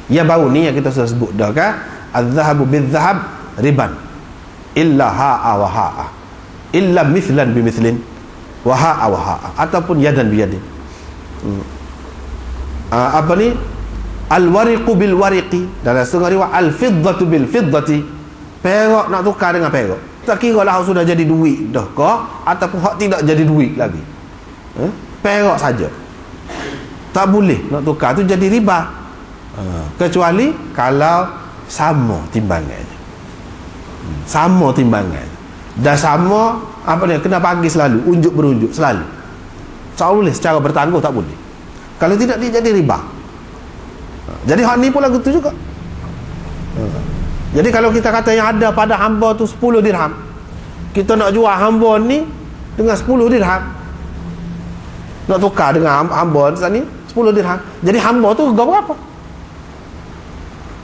Yang baru ni yang kita sudah sebut dah kan, az-zahabu bil-zahab riban illa ha'a wa ha'a illa mithlan bi mithlin wa ha'a wa ha'a ataupun yadan bi yadin. Apa ni, al-wariqu bil wariqi, dalam setengah riwayat al-fiddatu bil fiddati, perak nak tukar dengan perak. Tak kira lah sudah jadi duit dah ke ataupun hak tidak jadi duit lagi, perak saja tak boleh nak tukar, tu jadi riba. Kecuali kalau sama timbangannya, sama timbangannya dan sama apa ni, kena bagi selalu, unjuk berunjuk selalu. Tak boleh secara bertangguh, tak boleh. Kalau tidak dia jadi riba. Jadi hak ni pula gitu juga. Jadi kalau kita kata yang ada pada hamba tu 10 dirham, kita nak jual hamba ni dengan 10 dirham, nak tukar dengan hamba ni 10 dirham, jadi hamba tu harga berapa?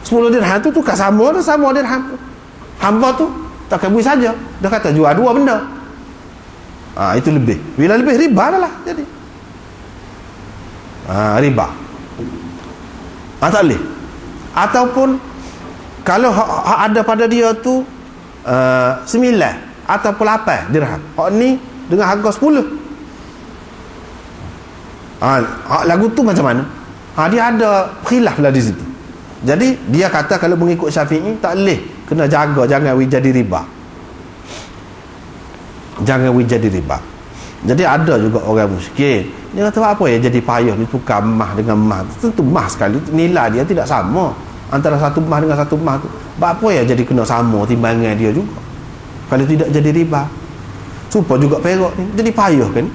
10 dirham tu tukar sama dirham. Hamba tu tak kabui saja, dia kata jual dua benda. Itu lebih. Bila lebih, riba dah lah jadi. Riba. Tak boleh. Ataupun kalau ada pada dia tu 9 ataupun 8 dirham, hak ni dengan harga 10. Lagu tu macam mana? Dia ada khilaf lah di situ. Jadi dia kata kalau mengikut Syafi'i tak boleh, kena jaga jangan jadi riba. Jangan jadi riba. Jadi ada juga orang miskin, dia kata apa ya jadi payah ni tukar emas dengan emas. Tentu emas sekali nilai dia tidak sama antara satu emas dengan satu emas tu. Apa ya jadi kena sama timbangan dia juga. Kalau tidak jadi riba. Serupa juga perak ni, jadi payah kan.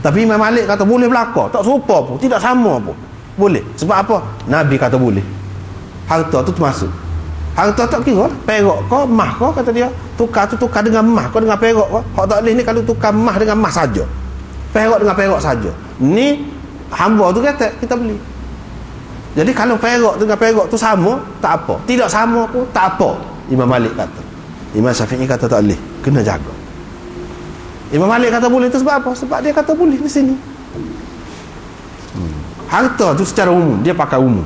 Tapi Imam Malik kata boleh belaka, tak serupa pun, tidak sama pun, boleh. Sebab apa? Nabi kata boleh. Harta tu termasuk. Harta tak kira perak ke emas ke, kata dia. Tukar tu tukar dengan emas ke dengan perak ke. Hak tak boleh ni kalau tukar emas dengan emas saja, perak dengan perak saja. Ni hamba tu kata kita beli. Jadi kalau perak dengan perak tu sama, tak apa. Tidak sama pun tak apa. Imam Malik kata. Imam Syafi'i kata tak boleh, kena jaga. Imam Malik kata boleh tu sebab apa? Sebab dia kata boleh di sini. Harta tu secara umum dia pakai umum,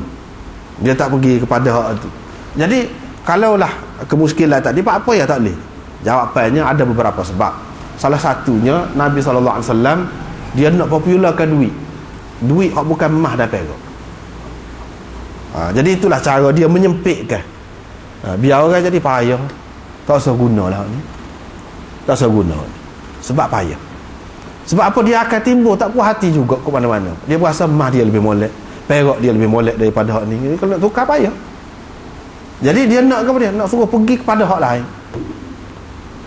dia tak pergi kepada hak tu. Jadi kalaulah kemuskilan tadi, apa ya tak boleh? Jawapannya ada beberapa sebab. Salah satunya Nabi SAW dia nak popularkan duit hak bukan emas dan perak. Jadi itulah cara dia menyempitkan. Biar orang jadi payah, tak usah gunalah ni, tak usah guna ni. Sebab payah. Sebab apa, dia akan timbul tak puas hati juga ke mana-mana. Dia berasa emas dia lebih molek, perak dia lebih molek daripada hak ni. Kalau nak tukar payah. Jadi dia nak ke apa dia? Nak suruh pergi kepada hak lain.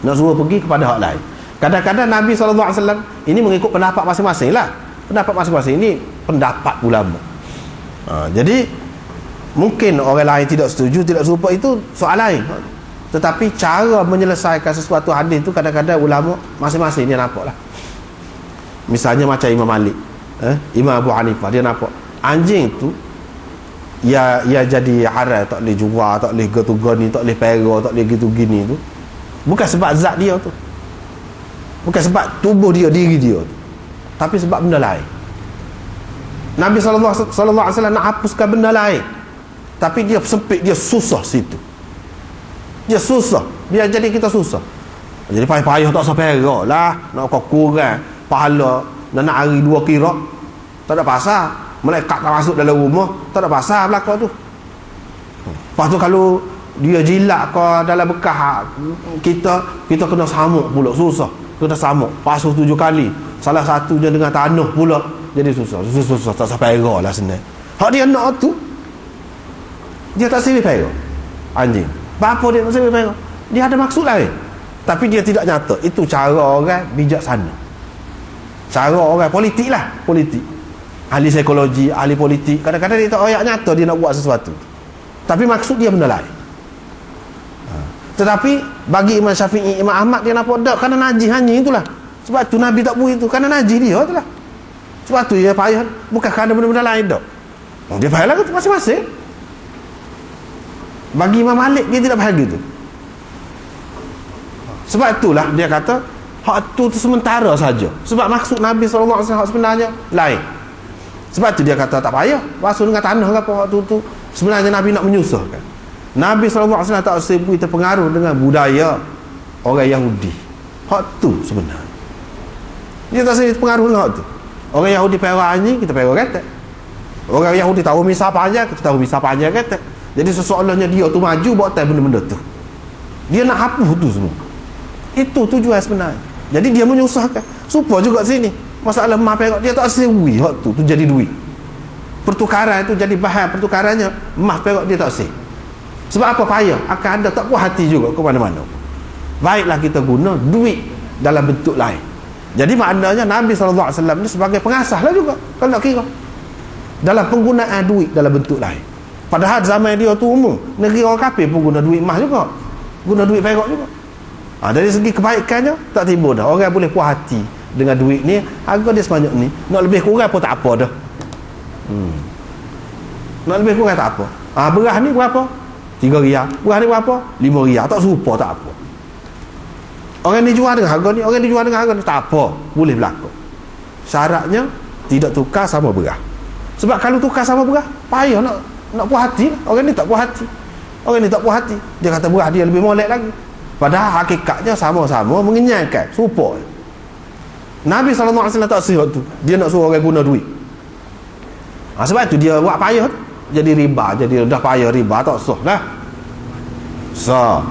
Nak suruh pergi kepada hak lain. Kadang-kadang Nabi SAW ini mengikut pendapat masing-masing lah. Pendapat masing-masing ini pendapat ulama. Jadi mungkin orang lain tidak setuju, tidak serupa, itu soal lain. Tetapi cara menyelesaikan sesuatu hadis itu kadang-kadang ulama masing-masing dia nampak lah. Misalnya macam Imam Malik, Imam Abu Hanifah, dia nampak anjing tu ya jadi haram, tak boleh jual, tak boleh gitu-gini, tak boleh perak, tak boleh gitu-gini tu bukan sebab zat dia tu, bukan sebab tubuh dia, diri dia tu, tapi sebab benda lain. Nabi SAW nak hapuskan benda lain, tapi dia sempit, dia susah situ. Dia susah, dia jadi kita susah. Jadi payah-payah tak usah perak lah, nak kau kurang pahala dan nak hari 2 kira, tak ada pasal. Malaikat tak masuk dalam rumah, tak ada pasal belakang tu. Lepas tu kalau dia jilat ke dalam bekas kita kena samuk pula, susah. Kena samuk pasuh 7 kali, salah satunya dengan tanah pula, jadi susah, tak sampai perak lah senang. Hak dia nak tu, dia tak sibuk perak anjing. Apa dia tak sibuk perak? Dia ada maksud lain, tapi dia tidak nyata. Itu cara orang bijaksana, cara orang politik lah, politik, ahli psikologi, ahli politik. Kadang-kadang dia tak royak nyata dia nak buat sesuatu, tapi maksud dia benda lain. Tetapi bagi Imam Syafi'i, Imam Ahmad, dia nampak tak, kerana najis anjing itulah. Sebab tu Nabi tak buat itu, kerana najis dia itulah. Sebab tu dia payah, bukan kerana benda-benda lain tak. Dia payah lah masing-masing. Bagi Imam Malik dia tidak payah gitu. Sebab itulah dia kata hak tu sementara saja. Sebab maksud Nabi SAW hak sebenarnya lain. Sebab tu dia kata tak payah basuh dengan tanah ke apa, hak tu Sebenarnya Nabi nak menyusahkan. Nabi SAW tak sebut terpengaruh dengan budaya orang Yahudi. Hak tu sebenarnya. Dia tak sebut terpengaruh dengan hak tu. Orang Yahudi perah anjing, kita perah katak. Orang Yahudi tahu misal panjang, kita tahu misal panjang katak. Jadi sesoalnya dia tu maju buat tak benda-benda tu. Dia nak hapus tu semua. Itu tujuan sebenarnya. Jadi dia menyusahkan. Supaya juga sini. Masalah emas perak dia tak sewi hak tu jadi duit. Pertukaran itu jadi bahan pertukarannya emas perak dia tak sewi. Sebab apa payah? Akan ada tak puas hati juga ke mana-mana. Baiklah kita guna duit dalam bentuk lain. Jadi maknanya Nabi SAW ni sebagai pengasah lah juga kalau nak kira. Dalam penggunaan duit dalam bentuk lain. Padahal zaman dia tu umum. Negeri orang kafir pun guna duit emas juga. Guna duit perak juga. Dari segi kebaikannya tak timbul dah. Orang boleh puas hati dengan duit ni. Harga dia sebanyak ni. Nak lebih kurang pun tak apa dah. Nak lebih kurang tak apa. Beras ni berapa? 3 riyal. Beras ni berapa? 5 riyal. Tak serupa tak apa. Orang ni jual dengan harga ni, orang ni jual dengan harga ni, tak apa. Boleh berlaku. Syaratnya tidak tukar sama beras. Sebab kalau tukar sama beras, payah nak puas hati. Orang ni tak puas hati. Orang ni tak puas hati. Dia kata beras dia lebih molek lagi. Padahal hakikatnya sama-sama mengenyangkan, serupa. Nabi SAW tak sihat tu. Dia nak suruh orang guna duit. Sebab tu dia buat payah tu. Jadi riba, jadi dah payah riba tak sah dah. Sah.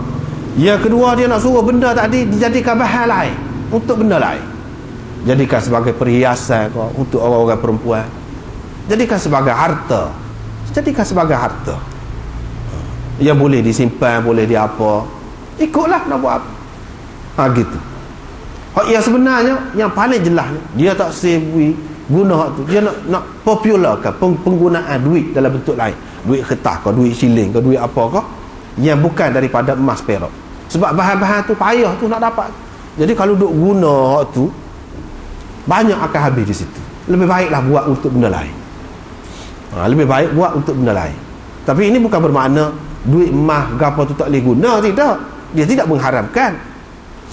Yang kedua dia nak suruh benda tadi dijadikan bahan lain untuk benda lain. Jadikan sebagai perhiasan kau untuk orang-orang perempuan. Jadikan sebagai harta. Jadikan sebagai harta. Yang boleh disimpan, boleh diapa. Ikutlah nak buat apa. Gitu. Yang sebenarnya yang paling jelas dia tak sebui guna hak tu. Dia nak popularkan penggunaan duit dalam bentuk lain. Duit kertas ke, duit siling ke, duit apa ke yang bukan daripada emas perak. Sebab bahan-bahan tu payah tu nak dapat. Jadi kalau duk guna hak tu banyak akan habis di situ. Lebih baiklah buat untuk benda lain. Lebih baik buat untuk benda lain. Tapi ini bukan bermakna duit emas gapo tu tak boleh guna, tidak. Dia tidak mengharamkan.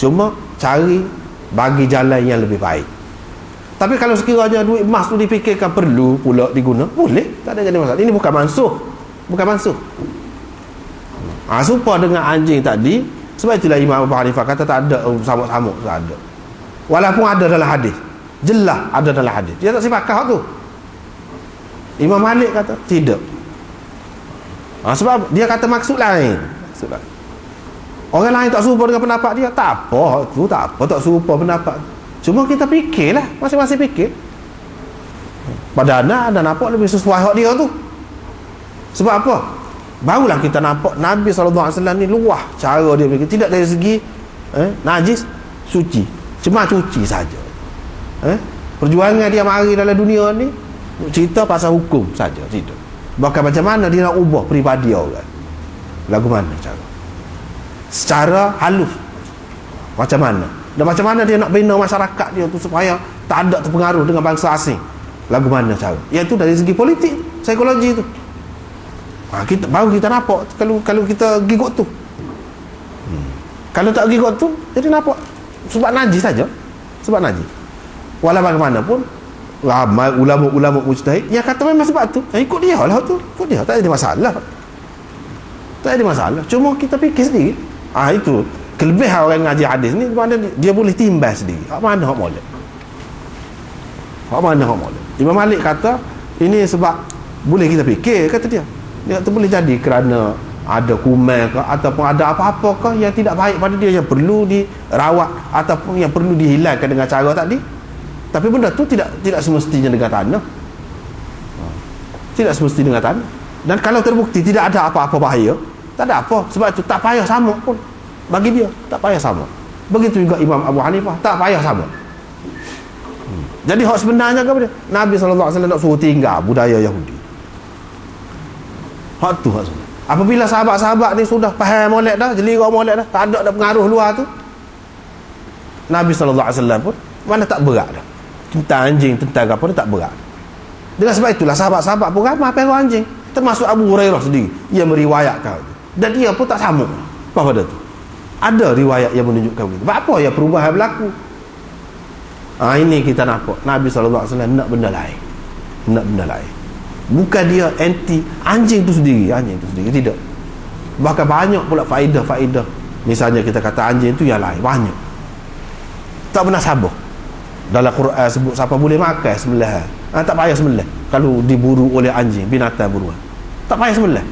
Cuma cari bagi jalan yang lebih baik. Tapi kalau sekiranya duit emas tu dipikirkan perlu pula diguna, boleh, tak ada jadi masalah. Ini bukan mansuh. Bukan mansuh. Serupa dengan anjing tadi. Sebab itulah Imam Abu Hanifah kata tak ada samuk-samuk, tak ada. Walaupun ada dalam hadis. Jelas ada dalam hadis. Dia tak sifat tu. Imam Malik kata tidak. Sebab dia kata maksud lain. Maksud lain. Orang lain tak serupa dengan pendapat dia, tak apa tu, tak apa tak serupa pendapat. Cuma kita fikirlah, masing-masing fikir. Padahal ada nampak lebih sesuai hak dia tu. Sebab apa? Barulah kita nampak Nabi SAW ni luah cara dia fikir. Tidak dari segi najis, suci. Cuma cuci saja. Perjuangan dia mari dalam dunia ni cerita pasal hukum saja, tidak. Bahkan macam mana dia nak ubah peribadi orang. Lagu mana cara? Secara halus. Macam mana? Dan macam mana dia nak bina masyarakat dia tu supaya tak ada terpengaruh dengan bangsa asing. Lagu mana cara? Iaitu dari segi politik, psikologi tu. Baru kita nampak kalau kita gigot tu. Kalau tak gigot tu, jadi nampak sebab najis saja. Sebab najis. Walau bagaimanapun ramai ulama-ulama mujtahid yang kata memang sebab tu. Ikut dia lah tu. Ikut dia, tak ada masalah. Tak ada masalah. Cuma kita fikir sendiri. Itu kelebihan orang ngaji hadis ni, mana dia boleh timbal sendiri. Hak mana hak molek? Hak mana hak molek? Imam Malik kata ini sebab boleh kita fikir, kata dia. Dia kata boleh jadi kerana ada kuman ke ataupun ada apa-apa ke yang tidak baik pada dia yang perlu dirawat ataupun yang perlu dihilangkan dengan cara tadi. Tapi benda tu tidak semestinya dengan tanah. Tidak semestinya dengan tanah. Dan kalau terbukti tidak ada apa-apa bahaya, tak ada apa. Sebab itu tak payah sama pun. Bagi dia tak payah sama. Begitu juga Imam Abu Hanifah, tak payah sama. Jadi hak sebenarnya apa dia? Nabi SAW nak suruh tinggal budaya Yahudi. Hak tu hak sebenarnya. Apabila sahabat-sahabat ni sudah faham molek dah, jelirah molek dah, tak ada pengaruh luar tu, Nabi SAW pun mana tak berat dah. Tentang anjing, tentang apa dia tak berat. Dengan sebab itulah sahabat-sahabat pun ramai perah anjing. Termasuk Abu Hurairah sendiri yang meriwayatkan. Dan dia pun tak sama apa pada tu. Ada riwayat yang menunjukkan begitu. Apa yang perubahan berlaku? Ini kita nampak Nabi SAW nak benda lain. Nak benda lain. Bukan dia anti anjing tu sendiri, tidak. Bahkan banyak pula faedah. Misalnya kita kata anjing tu yang lain, banyak. Tak pernah sabar. Dalam Quran sebut siapa boleh makan sembelih. Tak payah sembelih. Kalau diburu oleh anjing, binatang buruan, tak payah sembelih.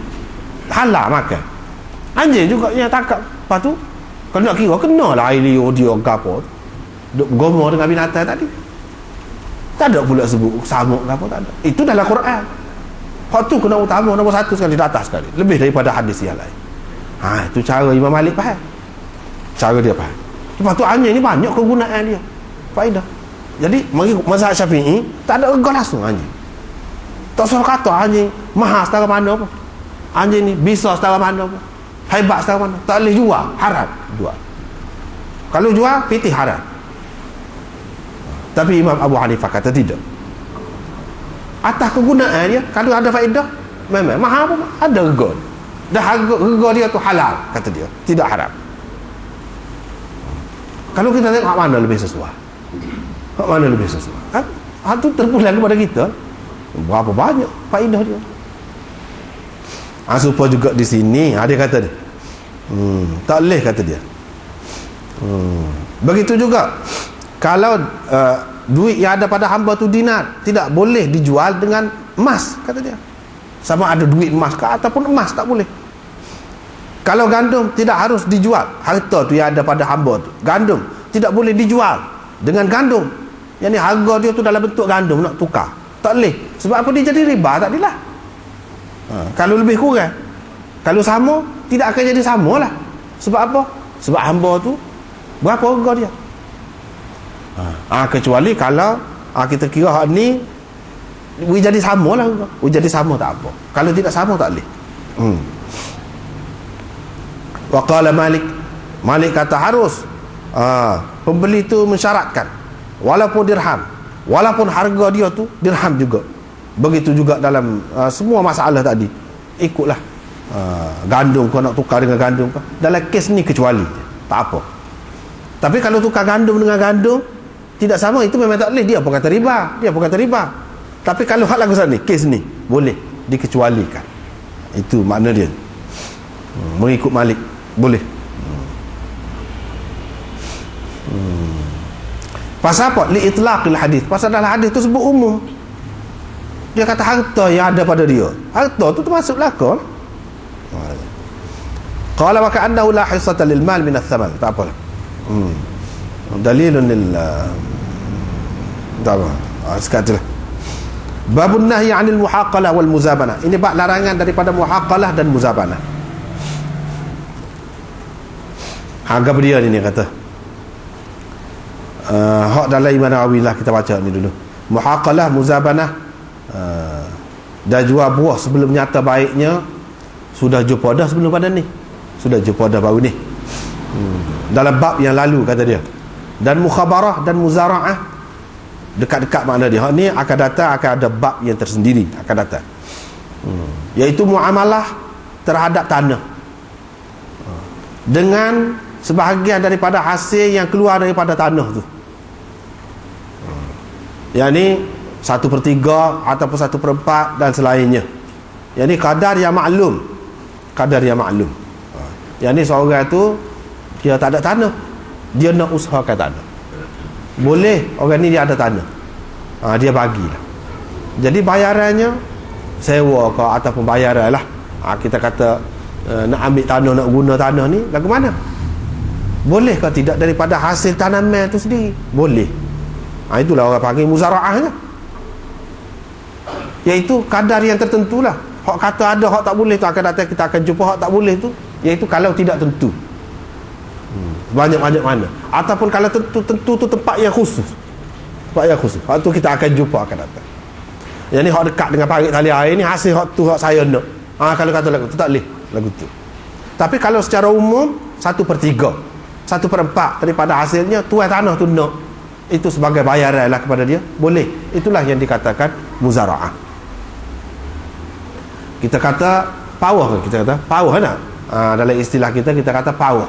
Halal makan. Anjing juga yang tangkap. Lepas tu kalau nak kira kena lah air liur dia gapo. Duk gomo dengan binatang tadi. Tak ada pula sebut samuk gapo, tak ada. Itu dalam Quran. Hak tu kena utama, nombor satu sekali, di atas sekali, lebih daripada hadis yang lain. Itu cara Imam Malik faham. Cara dia faham. Lepas tu anjing ni banyak kegunaan dia, faedah. Jadi mazhab Syafi'i tak ada regah langsung anjing. Tak usah kata anjing mahal setara mana pun. Anjing ni bisa setara mana pun, hebat setara mana, tak boleh jual, haram jual. Kalau jual pitih haram. Tapi Imam Abu Hanifah kata tidak. Atas kegunaan dia, kalau ada faedah, memang mahal pun ada rega. Dah rega dia tu halal, kata dia, tidak haram. Kalau kita tengok hak mana lebih sesuai, hak mana lebih sesuai, kan? Hak tu terpulang kepada kita. Berapa banyak faedah dia. Supaya juga di sini dia kata dia, tak boleh, kata dia. Begitu juga kalau duit yang ada pada hamba tu dinar, tidak boleh dijual dengan emas, kata dia. Sama ada duit emas ke ataupun emas, tak boleh. Kalau gandum tidak harus dijual, harta tu yang ada pada hamba tu, gandum tidak boleh dijual dengan gandum. Yang ni harga dia tu dalam bentuk gandum, nak tukar tak boleh. Sebab apa? Dia jadi riba, tak adalah. Kalau lebih kurang, kalau sama tidak akan jadi sama lah. Sebab apa? Sebab hamba tu berapa harga dia. Kecuali kalau kita kira hak ni jadi sama lah, jadi sama tak apa. Kalau tidak sama tak boleh. Wa qala Malik kata harus pembeli tu mensyaratkan walaupun dirham, walaupun harga dia tu dirham juga. Begitu juga dalam semua masalah tadi, ikutlah gandum kau nak tukar dengan gandum kau. Dalam kes ni kecuali tak apa. Tapi kalau tukar gandum dengan gandum tidak sama, itu memang tak boleh. Dia pun kata riba. Tapi kalau hak lagu sana ni, kes ni boleh dikecualikan. Itu makna dia. Mengikut Malik boleh. Pasal apa? Li itlaqil hadis. Pasal dalam hadis tu sebut umum. Dia kata harta yang ada pada dia, harta tu termasuk lakon. Qala wa ka'annahu la hissata lil mal min ath-thaman. Tak apalah. Dalilun lil sekatalah. Babun nahyi 'anil muhaqalah wal muzabanah. Ini bab larangan daripada muhaqalah dan muzabanah. Harga dia ni kata. Hak dalam Imam Nawawi lah, kita baca ni dulu. Muhaqalah, muzabanah, dah jual buah sebelum nyata baiknya, sudah jumpa dah sebelum pada ni, sudah jumpa dah baru ni. Dalam bab yang lalu kata dia. Dan mukhabarah dan muzara'ah dekat-dekat makna dia. Hak ni akan datang, akan ada bab yang tersendiri akan datang, iaitu muamalah terhadap tanah dengan sebahagian daripada hasil yang keluar daripada tanah tu. Yang ni 1/3 ataupun 1/4 dan selainnya. Yang ni kadar yang maklum. Yang ni seorang tu dia tak ada tanah, dia nak usahakan tanah, boleh. Orang ni dia ada tanah, dia bagilah. Jadi bayarannya sewa ke ataupun bayaran lah. Kita kata nak ambil tanah, nak guna tanah ni lagu mana, boleh ke tidak daripada hasil tanaman tu sendiri? Boleh. Itulah orang panggil muzara'ahnya, iaitu kadar yang tertentu lah. Hak kata ada, hak tak boleh tu akan datang, kita akan jumpa hak tak boleh tu, iaitu kalau tidak tentu, banyak-banyak mana, ataupun kalau tentu tu tempat yang khusus, hak tu kita akan jumpa akan datang. Yang ni hak dekat dengan parit tali air ni, hasil hak tu hak saya nak. Kalau kata lagu tu tak boleh, lagu tu. Tapi kalau secara umum 1/3, 1/4 daripada hasilnya tuan tanah tu nak, itu sebagai bayaran lah kepada dia, boleh. Itulah yang dikatakan muzara'ah. Kita kata pawah ke? Kita kata pawah nak? Dalam istilah kita kata pawah.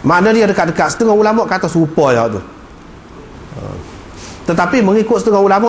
Makna dia dekat-dekat. Setengah ulama kata serupa je tu. Tetapi mengikut setengah ulama